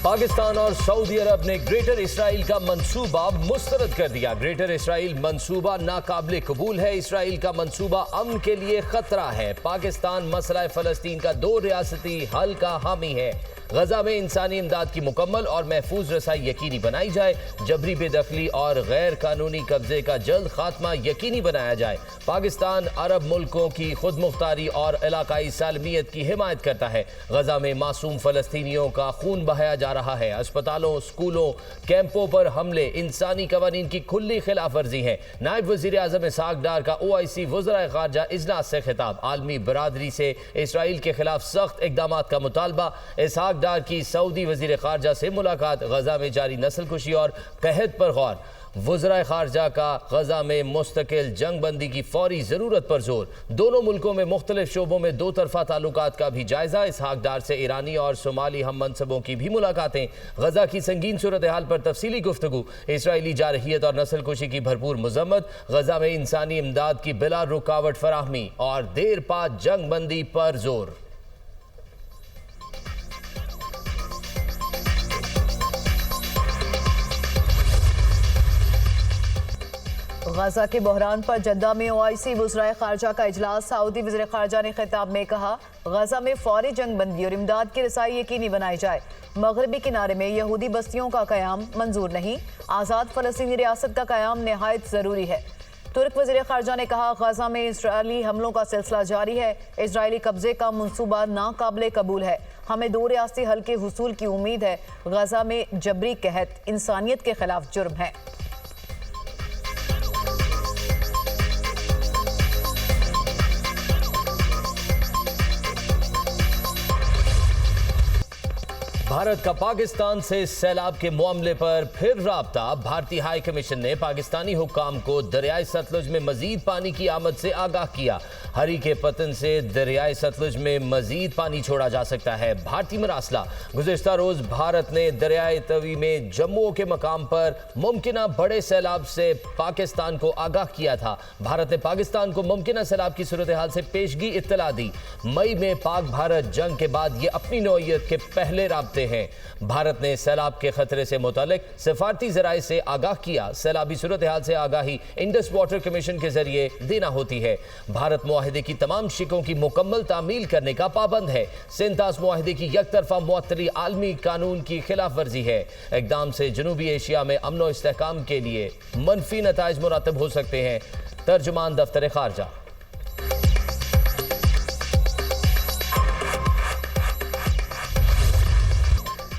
पाकिस्तान और सऊदी अरब ने greater Israel का मंसूबा मुस्तरद कर दिया। ग्रेटर इसराइल मंसूबा नाकाबिले कबूल है। इसराइल का मंसूबा अमन के लिए खतरा है। पाकिस्तान मसला फ़लस्तीन का 2 रियासती हल का हामी है। गजा में इंसानी इमदाद की मुकम्मल और महफूज रसाई यकीनी बनाई जाए। जबरी बेदखली और गैर कानूनी कब्जे का जल्द खात्मा यकीनी बनाया जाए। पाकिस्तान अरब मुल्कों की खुद मुख्तारी और इलाकाई सालमियत की हिमायत करता है। गजा में मासूम फ़लस्तीनियों का खून बहाया जा रहा है। अस्पतालों, स्कूलों, कैंपों पर हमले इंसानी कवानीन की खुली खिलाफ वर्जी है। नायब वज़ीर आज़म इसहाक डार का OIC वज़राए ख़ारजा इजलास से खिताब। आलमी बरादरी से इसराइल के खिलाफ सख्त इक़दाम का मुतालबा। इसहाक डार की सऊदी वज़ीर ख़ारजा से मुलाकात। गजा में जारी नस्लकुशी और कहत पर गौर। वज़राए ख़ारजा का गजा में मुस्तकिल जंग बंदी की फौरी ज़रूरत पर जोर। दोनों मुल्कों में मुख्तलिफ शोबों में 2 तरफ़ा ताल्लुकात का भी जायज़ा। इसहाक डार से ईरानी और सोमाली हम मनसबों की भी मुलाकातें। गजा की संगीन सूरत हाल पर तफसीली गुफ्तगू। इसराइली जारहियत और नस्लकुशी की भरपूर मज़म्मत। गजा में इंसानी इमदाद की बिला रुकावट फराहमी और देर पा जंग बंदी पर जोर। गजा के बहरान पर जद्दा में OIC वज़राए ख़ारजा का इजलास। सऊदी वज़ीर ख़ारजा ने खिताब में कहा, गजा में फौरी जंग बंदी और इमदाद की रसाई यकीनी बनाई जाए। मगरबी किनारे में यहूदी बस्तियों का क़याम मंजूर नहीं। आज़ाद फ़लस्तीनी रियासत का क़याम नहायत ज़रूरी है। तुर्क वज़ीर ख़ारजा ने कहा, गजा में इसराइली हमलों का सिलसिला जारी है। इसराइली कब्जे का मंसूबा नाकाबिले कबूल है। हमें 2 रियासती हल के हुसूल की उम्मीद है। गजा में जबरी कहत इंसानियत के खिलाफ जुर्म है। भारत का पाकिस्तान से सैलाब के मामले पर फिर राब्ता। भारतीय हाई कमीशन ने पाकिस्तानी हुक्काम को दरियाए सतलुज में मजीद पानी की आमद से आगाह किया। हरी के पतन से दरियाए सतलुज में मजीद पानी छोड़ा जा सकता है। भारतीय मरासला। गुज़िश्ता रोज भारत ने दरियाए तवी में जम्मू के मकाम पर मुमकिना बड़े सैलाब से पाकिस्तान को आगाह किया था। भारत ने पाकिस्तान को मुमकिना सैलाब की सूरत हाल से पेशगी इत्तला दी। मई में पाक भारत जंग के बाद ये अपनी नौइयत के पहले राब्ते हैं। भारत ने सैलाब के खतरे से मुतालिक सिफारती जराए से आगाह किया। सैलाबी सूरत हाल से आगाही इंडस वाटर कमीशन के जरिए देना होती है। भारत मुआहदे की तमाम शिकों की मुकम्मल तामील करने का पाबंद है। सिंतास मुआहदे की यकतरफा मुअत्तली आलमी कानून की खिलाफ वर्जी है। इक़दाम से जनूबी एशिया में अमन व इस्तेहकाम के लिए मनफी नताइज मुरातब हो सकते हैं। तर्जुमान दफ्तर खारजा।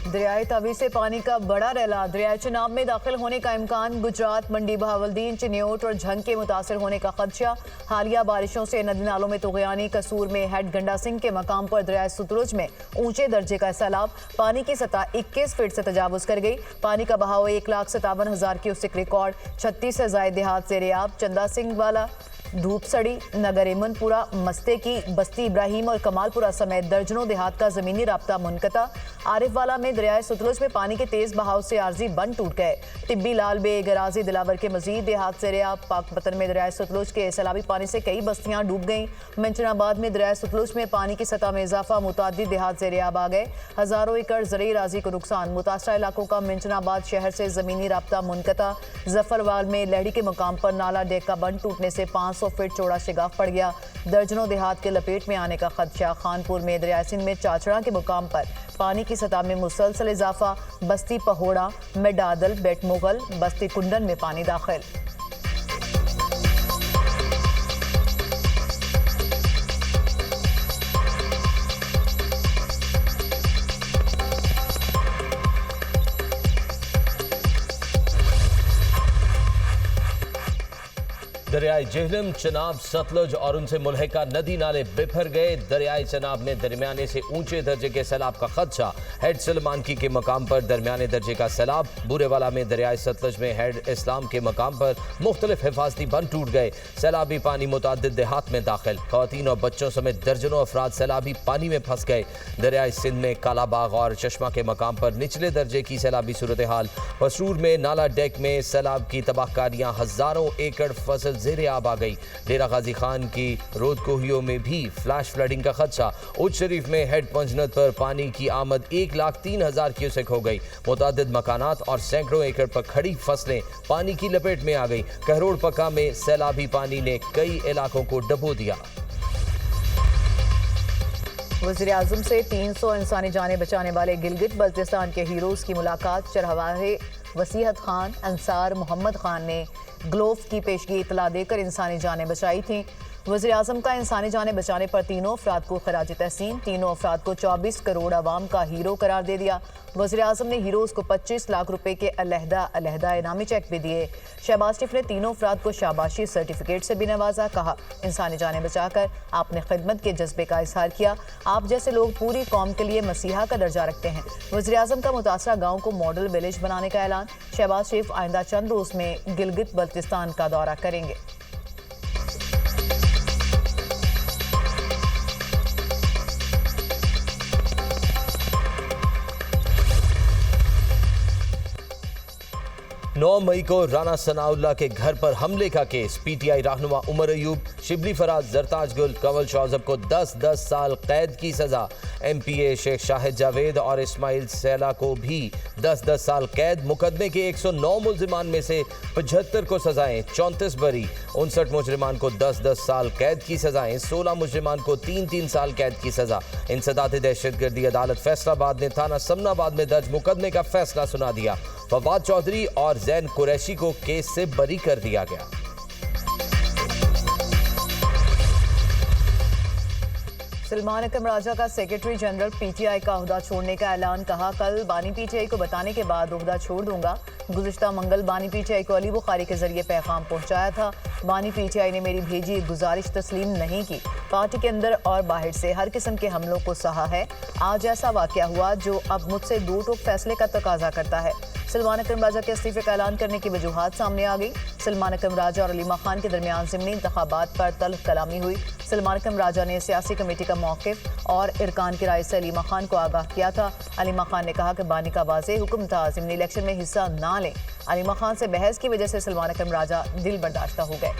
दरियाए तवी से पानी का बड़ा रैला। दरियाए चिनाब में दाखिल होने का इम्कान। गुजरात, मंडी, बहावलदीन, चिन्योट और झंग के मुतासर होने का खदशा। हालिया बारिशों से नदी नालों में तुगयानी। कसूर में हेड गंडा सिंह के मकाम पर दरियाए सतलुज में ऊंचे दर्जे का सैलाब। पानी की सतह 21 फीट से तजावुज कर गई। पानी का बहाव 1,57,000 क्यूसेक रिकॉर्ड। 36 से जायद देहात से रेयाब, चंदा सिंह वाला, धूपसड़ी, नगर इमनपुरा, मस्ते की, बस्ती इब्राहिम और कमालपुरा समेत दर्जनों देहात का जमीनी राब्ता मुनक़ता। आरिफवाला में दरियाए सतलुज में पानी के तेज बहाव से आर्जी बंद टूट गए। टिब्बी, लाल बेग, गराजी, दिलावर के मजीद देहात से रेयाब। पाकपतन में दरियाए सतलुज के सैलाबी पानी से कई बस्तियां डूब गईं। मंचनाबाद में दरियाए सतलुज में पानी की सतह में इजाफा। मुतादिद देहात से रेयाब आ गए। हजारों एकड़ ज़रई राजी को नुकसान। मुतासरा इलाकों का मंचनाबाद शहर से जमीनी राब्ता मुनक़ता। जफरवाल में लहड़ी के मकाम पर नाला डेक का बंद टूटने से 500 फीट चौड़ा शिगाफ पड़ गया। दर्जनों देहात के लपेट में आने का खदशा। खानपुर में दरियाए सिंध में चाचड़ा के मुकाम पर पानी की सतह में मुसलसल इजाफा। बस्ती पहोड़ा, मेडादल, बेट मुगल, बस्ती कुंडन में पानी दाखिल। दरियाए जेहलम, चनाब, सतलुज और उनसे मुल्हिका नदी नाले बिफर गए। दरियाए चनाब में दरमियाने से ऊंचे दर्जे के सैलाब का खदशा। हेड सलमानकी के मकाम पर दरमियाने दर्जे का सैलाब। बूरेवाला में दरियाए सतलुज में हेड इस्लाम के मकाम पर मुख्तलिफ हिफाजती बंद टूट गए। सैलाबी पानी मुतादिद देहात में दाखिल। खवातीन और बच्चों समेत दर्जनों अफराद सैलाबी पानी में फंस गए। दरियाए सिंध में कालाबाग और चश्मा के मकाम पर निचले दर्जे की सैलाबी सूरत हाल। पसरूर में नाला डेक में सैलाब की तबाहकारियाँ। हजारों एकड़ फसल ज़ेरे आब आ गई। डेरा गाजी खान की रोद कोहियों में भी फ्लैश फ्लडिंग का खदशा। उज शरीफ में हेड पंजनत पर पानी की आमद 1,03,000 क्यूसेक हो गई। मुतादिद मकानात और सैकड़ों एकड़ पर खड़ी फसलें पानी की लपेट में आ गई। कहरोड़ पक्का में सैलाबी पानी ने कई इलाकों को डबो दिया। वज़ीर आज़म से 300 इंसानी जानें बचाने वाले गिलगित बल्तिस्तान के हीरोज़ की मुलाकात। चरहवाहे वसीहत खान, अंसार मोहम्मद खान ने ग्लोव की पेशगी इतला देकर इंसानी जानें बचाई थीं। वज़ीर आज़म का इंसानी जानें बचाने पर तीनों अफराद को खराज तहसीन। तीनों अफराद को 24 करोड़ आवाम का हीरो करार दे दिया। वज़ीर आज़म ने हीरोज़ को 25 लाख रुपए के अलहदा इनामी चेक भी दिए। शहबाज शरीफ ने तीनों अफराद को शाबाशी सर्टिफिकेट से भी नवाजा। कहा, इंसानी जानें बचाकर आपने खिदमत के जज्बे का इजहार किया। आप जैसे लोग पूरी कौम के लिए मसीहा का दर्जा रखते हैं। वज़ीर आज़म का मुतासरा गाँव को मॉडल विलेज बनाने का ऐलान। शहबाज शरीफ आइंदा चंद रोज में गिलगित बल्तिस्तान का दौरा करेंगे। नौ मई को राना सनाउल्लाह के घर पर हमले का केस। पीटीआई रहनुमा उमर अयूब, शिबली फराज, जरताज गुल, कंवल शौजब को 10-10 साल कैद की सजा। एमपीए शेख शाहिद जावेद और इस्माइल सैला को भी 10-10 साल कैद। मुकदमे के 109 मुल्जिमान में से 75 को सजाएं, 34 बरी। 59 मुजरिमान को 10-10 साल कैद की सजाएं, 16 मुजरिमान को 3-3 साल कैद की सजा। इंसदाद दहशतगर्दी अदालत फैसलाबाद ने थाना समनाबाद में दर्ज मुकदमे का फैसला सुना दिया। फवाद चौधरी और जैन कुरैशी को केस से बरी कर दिया गया। सलमान अकरम राजा का सेक्रेटरी जनरल पीटीआई का ओहदा छोड़ने का ऐलान। कहा, कल बानी पीटीआई को बताने के बाद ओहदा छोड़ दूंगा। गुज़िश्ता मंगल बानी पीटीआई को अली बुखारी के जरिए पैगाम पहुंचाया था। बानी पीटीआई ने मेरी भेजी एक गुजारिश तस्लीम नहीं की। पार्टी के अंदर और बाहर से हर किस्म के हमलों को सहा है। आज ऐसा वाकया हुआ जो अब मुझसे दो टोक फैसले का तकाजा करता है। सलमान अकरम राजा के इस्तीफे का ऐलान करने की वजूहात सामने आ गई। सलमान अकरम राजा और अलीमा खान के दरमियान ज़िमनी इंतखाबात पर तल्ख कलामी हुई। सलमान अकरम राजा ने सियासी कमेटी का मौक़िफ़ और इरकान की राय से अलीमा खान को आगाह किया था। अलीमा खान ने कहा कि बानी का वाज़ेह हुक्म था ज़िमनी इलेक्शन में हिस्सा ना लें। अलीमा खान से बहस की वजह से सलमान अकरम राजा दिल बर्दाश्ता हो गए।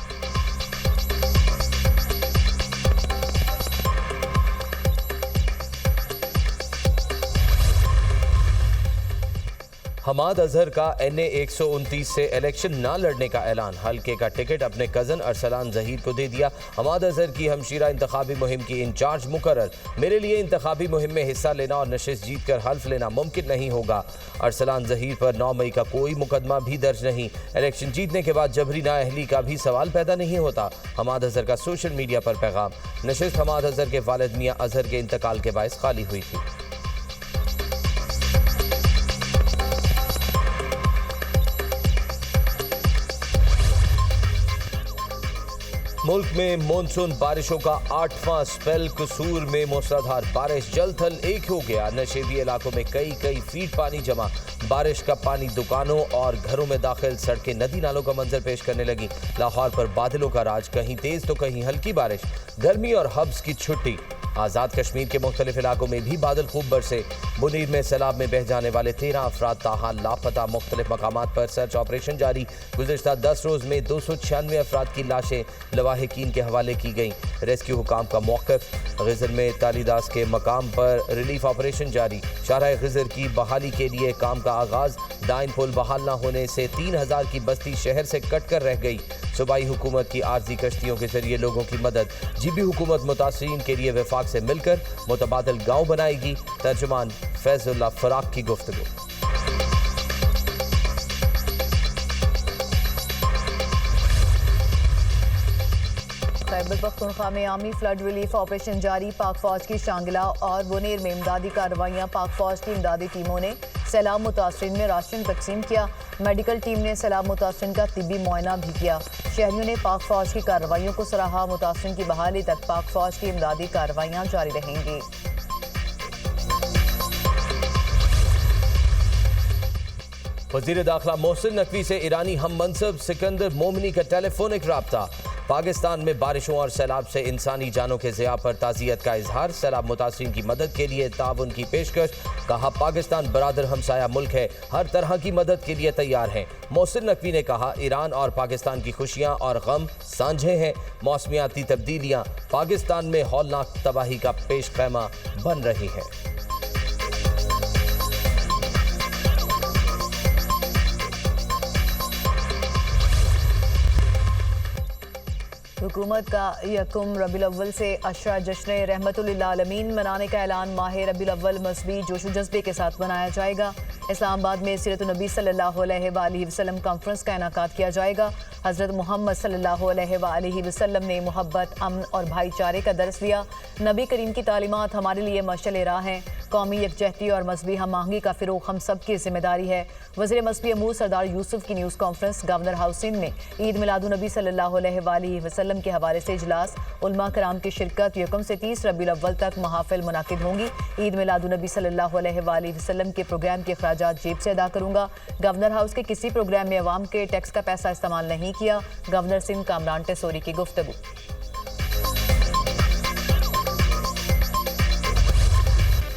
हमाद अजहर का NA 129 से इलेक्शन ना लड़ने का ऐलान। हल्के का टिकट अपने कज़न अरसलान ज़हीर को दे दिया। हमाद अजहर की हमशीरा इंतखाबी मुहिम की इंचार्ज मुकर्रर। मेरे लिए इंतखाबी मुहिम में हिस्सा लेना और नशिस्त जीत कर हल्फ लेना मुमकिन नहीं होगा। अरसलान ज़हीर पर 9 मई का कोई मुकदमा भी दर्ज नहीं। इलेक्शन जीतने के बाद जबरी नाअहली का भी सवाल पैदा नहीं होता। हमाद अजहर का सोशल मीडिया पर पैगाम। नशिस्त हमाद अजहर के वालिद मियाँ अजहर के इंतकाल के बायस खाली हुई थी। मुल्क में मानसून बारिशों का 8वां स्पेल। कसूर में मूसलाधार बारिश, जल थल एक हो गया। नशेबी इलाकों में कई फीट पानी जमा। बारिश का पानी दुकानों और घरों में दाखिल। सड़कें नदी नालों का मंजर पेश करने लगी। लाहौर पर बादलों का राज, कहीं तेज तो कहीं हल्की बारिश। गर्मी और हब्स की छुट्टी। आज़ाद कश्मीर के मुख्तलिफ इलाकों में भी बादल खूब बरसे। बुनीर में सैलाब में बह जाने वाले 13 अफराद ताहाल लापता। मुख्तलिफ मकामात पर सर्च ऑपरेशन जारी। गुज़िश्ता 10 रोज़ में 296 अफराद की लाशें लवाहिकीन के हवाले की गईं। रेस्क्यू हुकाम का मौक़िफ़। ग़िज़र में तालीदास के मकाम पर रिलीफ ऑपरेशन जारी। शाहराह ग़िज़र की बहाली के लिए काम का आगाज़। डाइन पुल बहाल न होने से 3000 की बस्ती शहर से कट कर रह गई। सूबाई हुकूमत की आर्जी कश्तियों के जरिए लोगों की मदद। जीबी हुकूमत मुतासिरीन के लिए वफाक से मिलकर मुतबादिल गाँव बनाएगी। तर्जुमान फैजुल्लाह फराक की गुफ्तगू। खैबर पख्तूनख्वा में आर्मी फ्लड रिलीफ ऑपरेशन जारी। पाक फौज की शांगिला और बुनेर में इमदादी कार्रवाइयाँ। पाक फौज की इमदादी टीमों ने सैलाब मुतासरीन में राशन तकसीम किया। मेडिकल टीम ने सैलाब मुतासरीन का तिब्बी मुआयना भी किया। शहरियों ने पाक फौज की कार्रवाइयों को सराहा। मुतासरीन की बहाली तक पाक फौज की इमदादी कार्रवाइयाँ जारी रहेंगी। वज़ीर दाखिला मोहसिन नकवी से ईरानी हम मनसब सिकंदर मोमनी का टेलीफोनिक राब्ता। पाकिस्तान में बारिशों और सैलाब से इंसानी जानों के ज़िया पर ताज़ियत का इजहार, सैलाब मुतासरीन की मदद के लिए ताउन की पेशकश। कहा पाकिस्तान बरादर हमसाया मुल्क है, हर तरह की मदद के लिए तैयार है। मोहसिन नकवी ने कहा ईरान और पाकिस्तान की खुशियां और गम साझे हैं। मौसमियाती तब्दीलियां पाकिस्तान में हौलनाक तबाही का पेश खैमा बन रही हैं। हुकूमत का यकुम रबीउल अव्वल से अशरा जश्न रहमतुल्लिल आलमीन मनाने का ऐलान माह रबीउल अव्वल मजहबी जोशो जज्बे के साथ मनाया जाएगा। इस्लामाबाद में सीरत नबी सल्लल्लाहु अलैहि वसल्लम कॉन्फ्रेंस का इनेकाद किया जाएगा। हज़रत मोहम्मद सल्लल्लाहु अलैहि वसल्लम ने मोहब्बत, अमन और भाईचारे का दर्स दिया। नबी करीम की तालीमात हमारे लिए मशाल राह हैं। कौमी यकजहती और मजहबी हम आहंगी का फ़िरोग हम सब की जिम्मेदारी है। वज़ीर मजहबी अमूर सरदार यूसुफ की न्यूज़ कॉन्फ्रेंस। गवर्नर हाउसिंग में ईद मिलादुन्नबी सल्लल्लाहु अलैहि वसल्लम के हवाले से इजलास। उलमा कराम की शिरकत। 1 से 30 रबीउल अव्वल तक महाफिल मुनाकिद होंगी। ईद मिलादुन्नबी सल्लल्लाहु अलैहि वसल्लम के प्रोग्राम के अखराजात जेब से अदा करूंगा। गवर्नर हाउस के किसी प्रोग्राम में अवाम के टैक्स का पैसा इस्तेमाल नहीं किया। गवर्नर सिंध कामरान टेसोरी की गुफ्तगू।